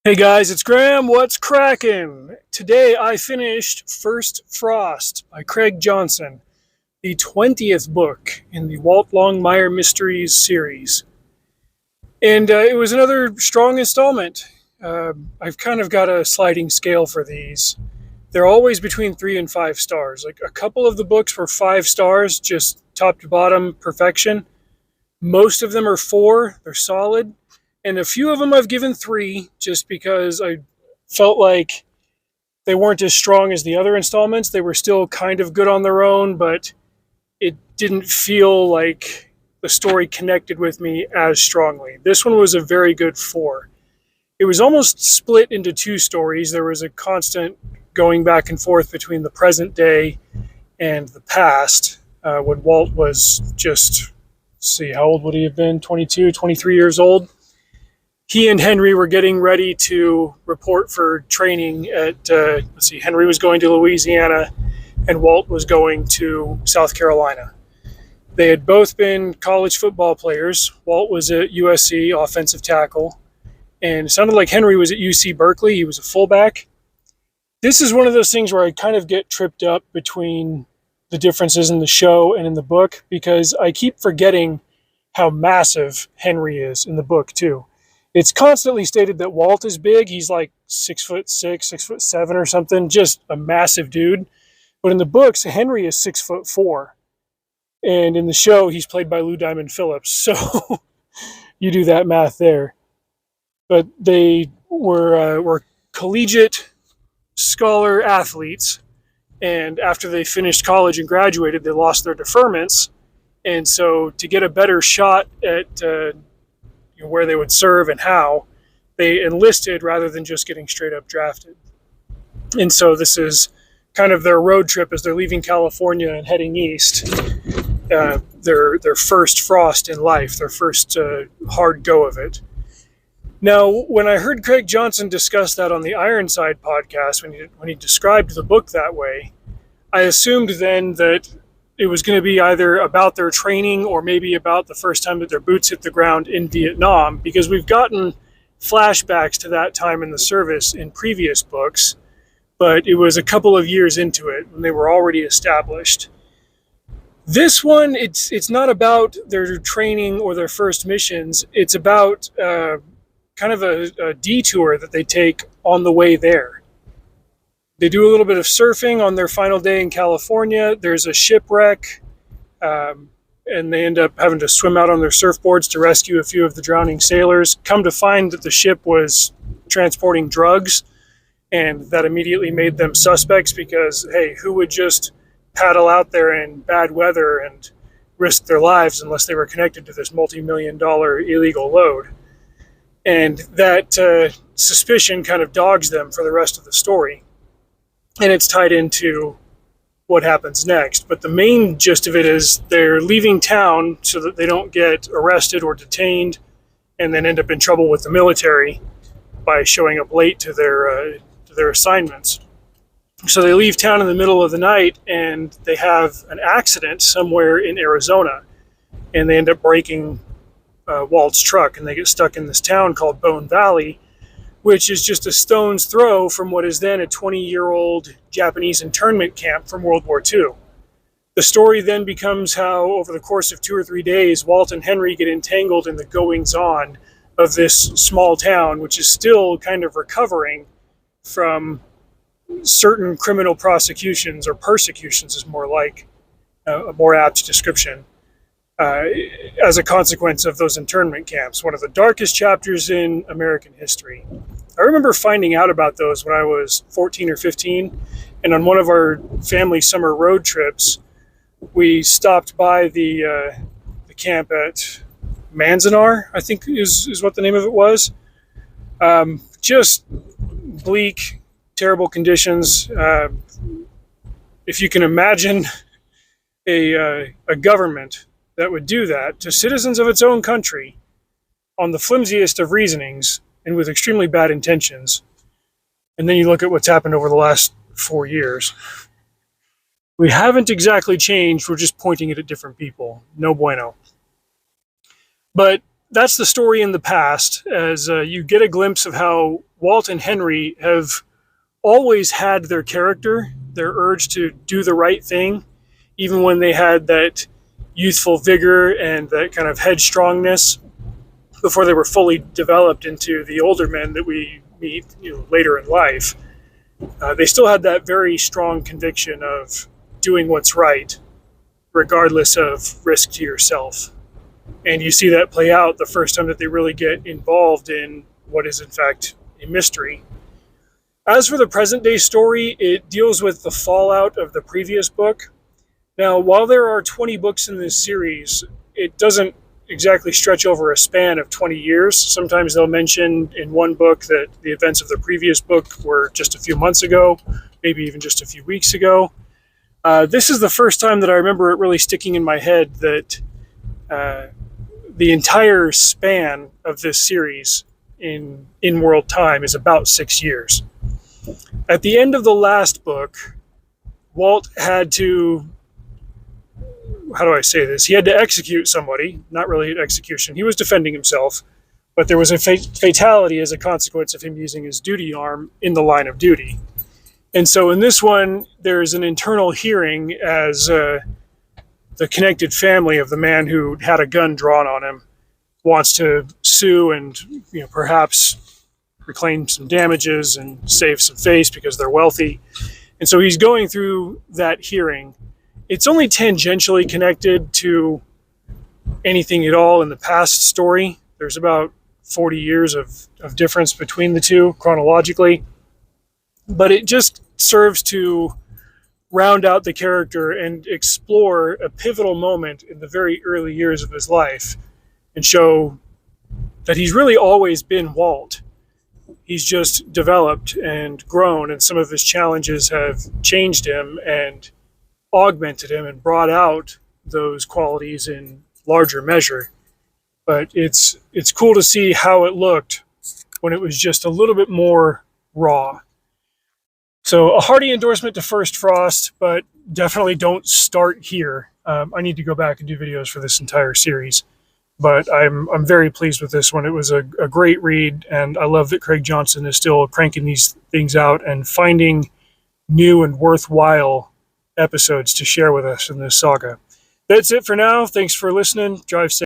Hey guys, it's Graham. What's cracking? Today I finished First Frost by Craig Johnson, the 20th book in the Walt Longmire Mysteries series. And it was another strong installment. I've kind of got a sliding scale for these. They're always between 3 and 5 stars. Like a couple of the books were 5 stars, just top to bottom perfection. Most of them are 4, they're solid. And a few of them I've given 3 just because I felt like they weren't as strong as the other installments. They were still kind of good on their own, but it didn't feel like the story connected with me as strongly. This one was a very good 4. It was almost split into 2 stories. There was a constant going back and forth between the present day and the past when Walt was just, let's see, how old would he have been? 22, 23 years old. He and Henry were getting ready to report for training at, Henry was going to Louisiana and Walt was going to South Carolina. They had both been college football players. Walt was at USC, offensive tackle, and it sounded like Henry was at UC Berkeley. He was a fullback. This is one of those things where I kind of get tripped up between the differences in the show and in the book because I keep forgetting how massive Henry is in the book, too. It's constantly stated that Walt is big. He's like 6'6", 6'7" or something, just a massive dude. But in the books, Henry is 6'4", and in the show, he's played by Lou Diamond Phillips. So you do that math there. But they were collegiate scholar athletes, and after they finished college and graduated, they lost their deferments, and so to get a better shot at where they would serve and how, they enlisted rather than just getting straight up drafted. And so this is kind of their road trip as they're leaving California and heading east. Their first frost in life, their first hard go of it. Now, when I heard Craig Johnson discuss that on the Ironside podcast, when he described the book that way, I assumed then that it was going to be either about their training or maybe about the first time that their boots hit the ground in Vietnam, because we've gotten flashbacks to that time in the service in previous books, but it was a couple of years into it when they were already established. This one, it's not about their training or their first missions. It's about kind of a detour that they take on the way there. They do a little bit of surfing on their final day in California. There's a shipwreck, and they end up having to swim out on their surfboards to rescue a few of the drowning sailors. Come to find that the ship was transporting drugs, and that immediately made them suspects because, hey, who would just paddle out there in bad weather and risk their lives unless they were connected to this multi-million-dollar illegal load? And that suspicion kind of dogs them for the rest of the story. And it's tied into what happens next. But the main gist of it is they're leaving town so that they don't get arrested or detained and then end up in trouble with the military by showing up late to their assignments. So they leave town in the middle of the night and they have an accident somewhere in Arizona. And they end up breaking Walt's truck and they get stuck in this town called Bone Valley, which is just a stone's throw from what is then a 20-year-old Japanese internment camp from World War II. The story then becomes how, over the course of 2 or 3 days, Walt and Henry get entangled in the goings-on of this small town, which is still kind of recovering from certain criminal prosecutions, or persecutions is more like a more apt description, as a consequence of those internment camps. One of the darkest chapters in American history. I remember finding out about those when I was 14 or 15, and on one of our family summer road trips, we stopped by the camp at Manzanar, I think is what the name of it was. Just bleak, terrible conditions. If you can imagine a government that would do that to citizens of its own country on the flimsiest of reasonings and with extremely bad intentions. And then you look at what's happened over the last 4 years. We haven't exactly changed. We're just pointing it at different people. No bueno. But that's the story in the past, as you get a glimpse of how Walt and Henry have always had their character, their urge to do the right thing, even when they had that youthful vigor and that kind of headstrongness before they were fully developed into the older men that we meet, later in life. They still had that very strong conviction of doing what's right, regardless of risk to yourself. And you see that play out the first time that they really get involved in what is, in fact, a mystery. As for the present day story, it deals with the fallout of the previous book. Now, while there are 20 books in this series, it doesn't exactly stretch over a span of 20 years. Sometimes they'll mention in one book that the events of the previous book were just a few months ago, maybe even just a few weeks ago. This is the first time that I remember it really sticking in my head that the entire span of this series in world time is about 6 years. At the end of the last book, Walt had to, how do I say this? He had to execute somebody, not really an execution. He was defending himself, but there was a fatality as a consequence of him using his duty arm in the line of duty. And so in this one, there's an internal hearing as the connected family of the man who had a gun drawn on him wants to sue and perhaps reclaim some damages and save some face because they're wealthy. And so he's going through that hearing. It's only tangentially connected to anything at all in the past story. There's about 40 years of difference between the two chronologically. But it just serves to round out the character and explore a pivotal moment in the very early years of his life and show that he's really always been Walt. He's just developed and grown, and some of his challenges have changed him and augmented him and brought out those qualities in larger measure. But it's cool to see how it looked when it was just a little bit more raw. So a hearty endorsement to First Frost, but definitely don't start here. I need to go back and do videos for this entire series. But I'm very pleased with this one. It was a great read, and I love that Craig Johnson is still cranking these things out and finding new and worthwhile episodes to share with us in this saga. That's it for now. Thanks for listening. Drive safe.